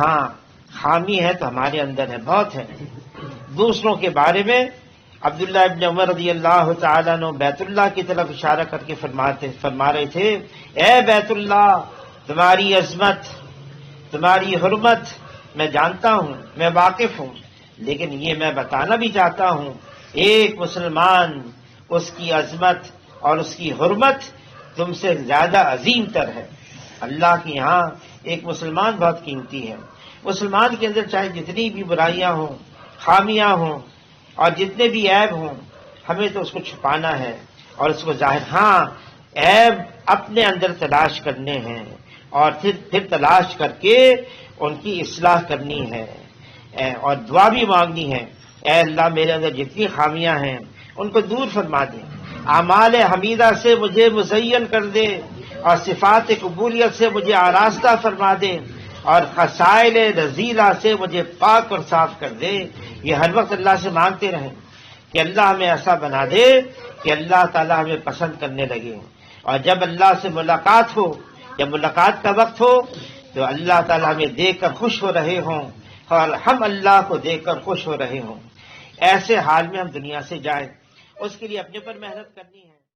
ہاں خامی ہے تو ہمارے اندر ہے، بہت ہے۔ دوسروں کے بارے میں عبداللہ ابن عمر رضی اللہ تعالیٰ عنہ بیت اللہ کی طرف اشارہ کر کے فرما رہے تھے، اے بیت اللہ، تمہاری عظمت، تمہاری حرمت میں جانتا ہوں، میں واقف ہوں، لیکن یہ میں بتانا بھی چاہتا ہوں، ایک مسلمان، اس کی عظمت اور اس کی حرمت تم سے زیادہ عظیم تر ہے۔ اللہ کے یہاں ایک مسلمان بہت قیمتی ہے۔ مسلمان کے اندر چاہے جتنی بھی برائیاں ہوں، خامیاں ہوں اور جتنے بھی عیب ہوں، ہمیں تو اس کو چھپانا ہے اور اس کو ظاہر، ہاں عیب اپنے اندر تلاش کرنے ہیں اور پھر تلاش کر کے ان کی اصلاح کرنی ہے اور دعا بھی مانگنی ہے، اے اللہ میرے اندر جتنی خامیاں ہیں ان کو دور فرما دے، اعمال حمیدہ سے مجھے مزین کر دے اور صفات قبولیت سے مجھے آراستہ فرما دے اور خصائل رذیلہ سے مجھے پاک اور صاف کر دے۔ یہ ہر وقت اللہ سے مانگتے رہیں کہ اللہ ہمیں ایسا بنا دے کہ اللہ تعالی ہمیں پسند کرنے لگے، اور جب اللہ سے ملاقات ہو، جب ملاقات کا وقت ہو تو اللہ تعالی ہمیں دیکھ کر خوش ہو رہے ہوں اور ہم اللہ کو دیکھ کر خوش ہو رہے ہوں۔ ایسے حال میں ہم دنیا سے جائیں، اس کے لیے اپنے پر محنت کرنی ہے۔